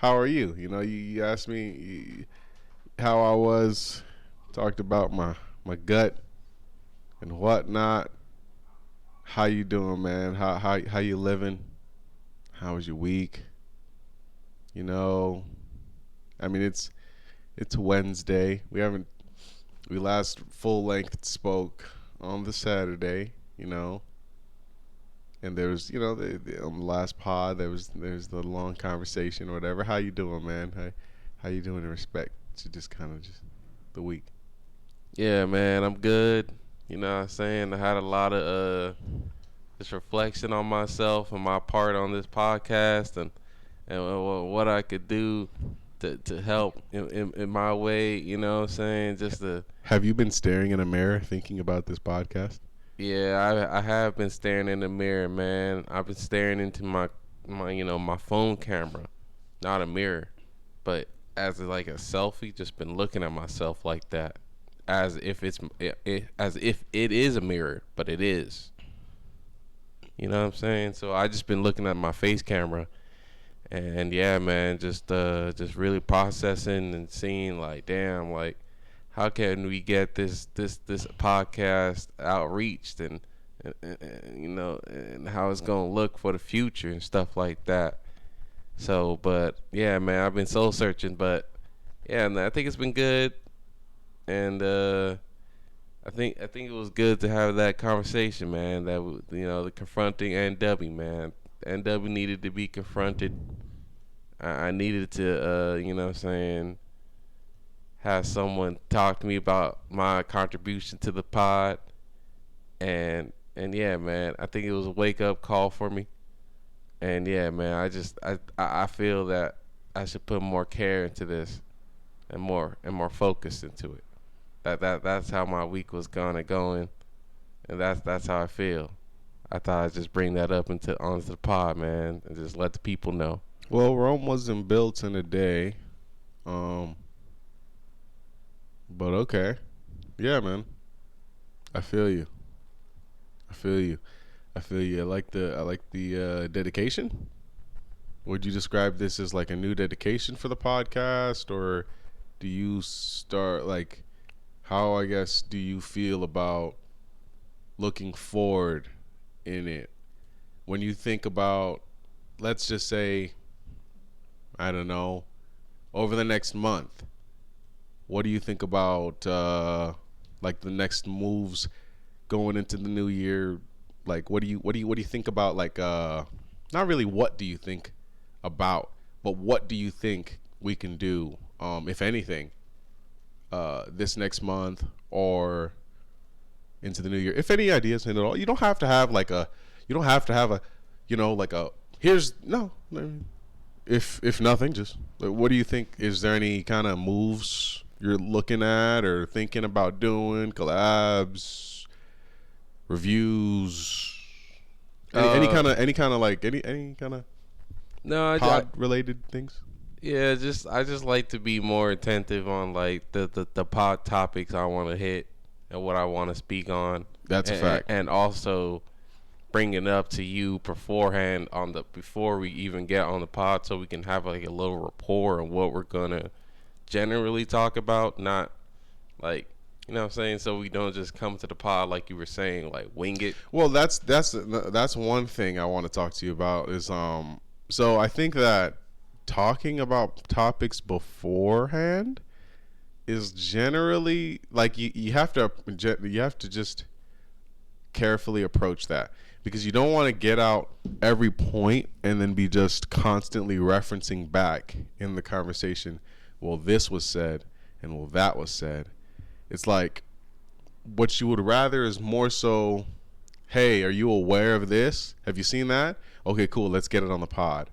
how are you? You asked me how I was, talked about my gut and whatnot. How you doing, man? How you living? How was your week? You know, I mean it's Wednesday. We last full length spoke on the Saturday. And there was on the last pod there's the long conversation or whatever. How you doing, man? How you doing in respect to just kind of just the week? Yeah, man, I'm good. You know what I'm saying? I had a lot of just reflection on myself and my part on this podcast and what I could do to help in my way, you know what I'm saying? Just to Have you been staring in a mirror thinking about this podcast? Yeah, I have been staring in the mirror, man. I've been staring into my phone camera, not a mirror, but as like a selfie, just been looking at myself like that, as if as if it is a mirror, but it is. You know what I'm saying? So I just been looking at my face camera, and yeah, man, just really processing and seeing like, damn, like how can we get this podcast outreached and how it's gonna look for the future and stuff like that. So, but yeah, man, I've been soul searching, but yeah, man, I think it's been good, and I think it was good to have that conversation, man. The confronting Ndubby, man. Ndubby needed to be confronted. I needed to, what I'm saying, have someone talk to me about my contribution to the pod, and yeah, man, I think it was a wake up call for me. And yeah, man, I feel that I should put more care into this and more focus into it. That's how my week was going, and that's how I feel. I thought I'd just bring that up onto the pod, man, and just let the people know. Well, Rome wasn't built in a day. Um, but okay. Yeah, man. I feel you. I feel you. I feel you. I like the dedication. Would you describe this as like a new dedication for the podcast, or do you start like how I guess do you feel about looking forward in it when you think about, let's just say, I don't know, over the next month? What do you think about like the next moves going into the new year? Like, what do you think about like not really what do you think about, but what do you think we can do, if anything, this next month or into the new year? If any ideas at all, you don't have to have like a, you don't have to have a, like a here's no. If nothing, just like, what do you think? Is there any kind of moves you're looking at or thinking about doing? Collabs, reviews, any kind of like any kind of No, pod related things. yeah, I just like to be more attentive on like the pod topics I want to hit and what I want to speak on. That's a fact. And also bring it up to you beforehand before we even get on the pod, so we can have like a little rapport on what we're gonna generally talk about, not like, you know what I'm saying, so we don't just come to the pod like you were saying, like wing it. Well, that's one thing I want to talk to you about is so I think that talking about topics beforehand is generally like you have to just carefully approach that, because you don't want to get out every point and then be just constantly referencing back in the conversation, well, this was said and well, that was said. It's like what you would rather is more so, hey, are you aware of this? Have you seen that? Okay, cool, let's get it on the pod.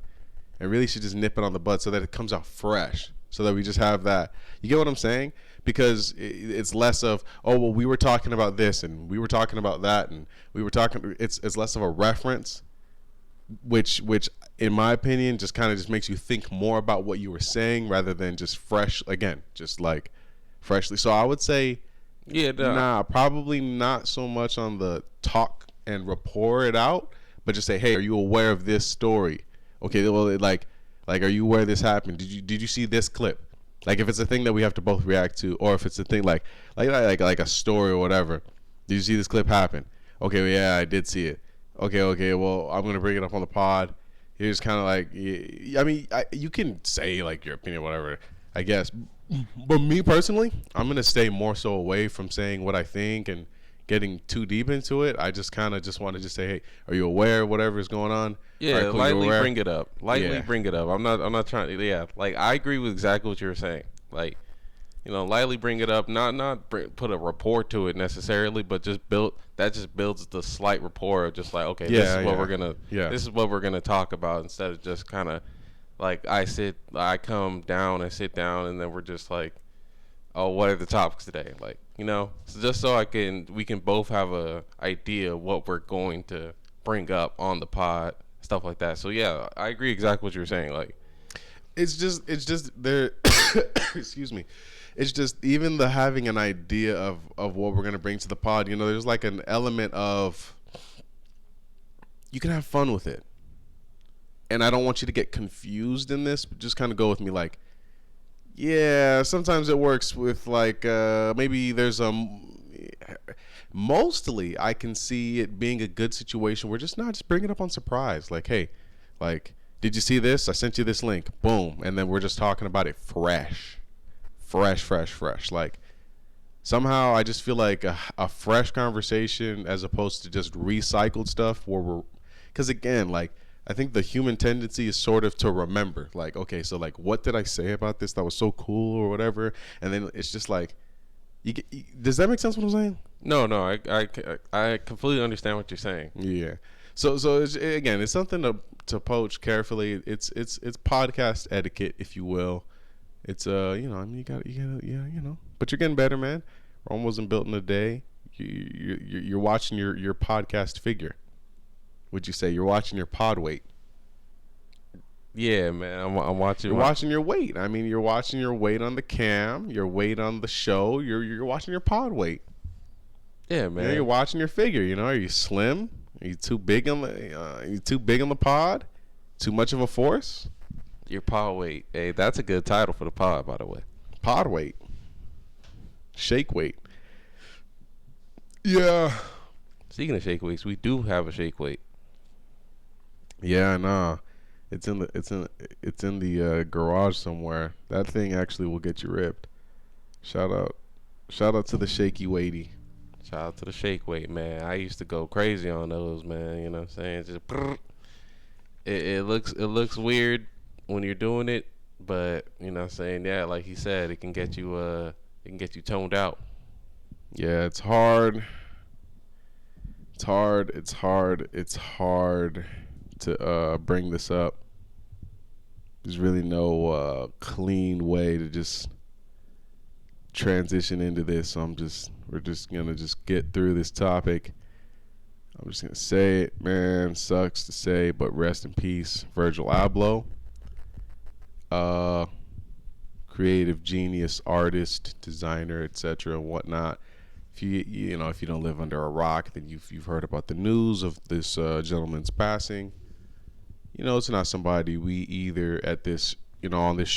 And really should just nip it on the bud so that it comes out fresh, so that we just have that. You get what I'm saying? Because it's less of, oh, well, we were talking about this and we were talking about that and we were talking. It's less of a reference, which in my opinion just kind of just makes you think more about what you were saying rather than just fresh, again, just like freshly. So I would say, Yeah, nah, probably not so much on the talk and rapport it out, but just say, hey, are you aware of this story? Okay, well, like Like, are you aware this happened? Did you see this clip? Like, if it's a thing that we have to both react to, or if it's a thing like a story or whatever. Did you see this clip happen? Okay, well, yeah, I did see it. Okay. Well, I'm gonna bring it up on the pod. Here's kind of like, I mean, you can say like your opinion, whatever, I guess. But me personally, I'm gonna stay more so away from saying what I think and getting too deep into it. I just kind of just want to just say, hey, are you aware of whatever is going on? All Yeah, right, cool, you're lightly aware. bring it up. Lightly Yeah, bring it up. I'm not trying to. Yeah, like I agree with exactly what you were saying. Like, lightly bring it up. Put a rapport to it necessarily, but just builds the slight rapport of just like, okay, yeah. this is what we're gonna talk about, instead of just kind of like I come down and sit down, and then we're just like, oh, what are the topics today? Like, so just so we can both have a idea of what we're going to bring up on the pod, stuff like that. So yeah, I agree exactly what you're saying. Like, It's just there. Excuse me. It's just even the having an idea of what we're gonna bring to the pod. There's like an element of you can have fun with it, and I don't want you to get confused in this. But just kind of go with me, like, yeah. Sometimes it works with like maybe there's a. Mostly, I can see it being a good situation where just bring it up on surprise. Like, hey, like, did you see this? I sent you this link. Boom, and then we're just talking about it fresh. Like, somehow I just feel like a fresh conversation as opposed to just recycled stuff because again, like, I think the human tendency is sort of to remember, like, okay, so like, what did I say about this that was so cool or whatever, and then it's just like, does that make sense what I'm saying? no, I completely understand what you're saying. Yeah. So again, it's something to poach carefully. It's podcast etiquette, if you will. It's I mean, you gotta, yeah, But you're getting better, man. Rome wasn't built in a day. You're watching your podcast figure. Would you say you're watching your pod weight? Yeah, man, I'm watching. You're watching your weight. I mean, you're watching your weight on the cam, your weight on the show. You're watching your pod weight. Yeah, You're man. watching your figure. Are you slim? Are you too big on the? You too big on the pod? Too much of a force? Your pod weight. Hey, that's a good title for the pod, by the way. Pod weight, shake weight. Yeah, Speaking of shake weights, we do have a shake weight. yeah, nah. It's in the garage somewhere. That thing actually will get you ripped. Shout out, shout out to the shaky weighty. Shout out to the shake weight, man. I used to go crazy on those, man. You know what I'm saying? Just it looks weird when you're doing it, but you know what I'm saying? Yeah, like he said, it can get you toned out. Yeah, it's hard. It's hard to bring this up. There's really no clean way to just transition into this. So we're just gonna just get through this topic. I'm just gonna say it, man. Sucks to say, but rest in peace, Virgil Abloh. Uh, Creative genius, artist, designer, etc., and whatnot. If you don't live under a rock, then you've heard about the news of this gentleman's passing. It's not somebody we either at this on this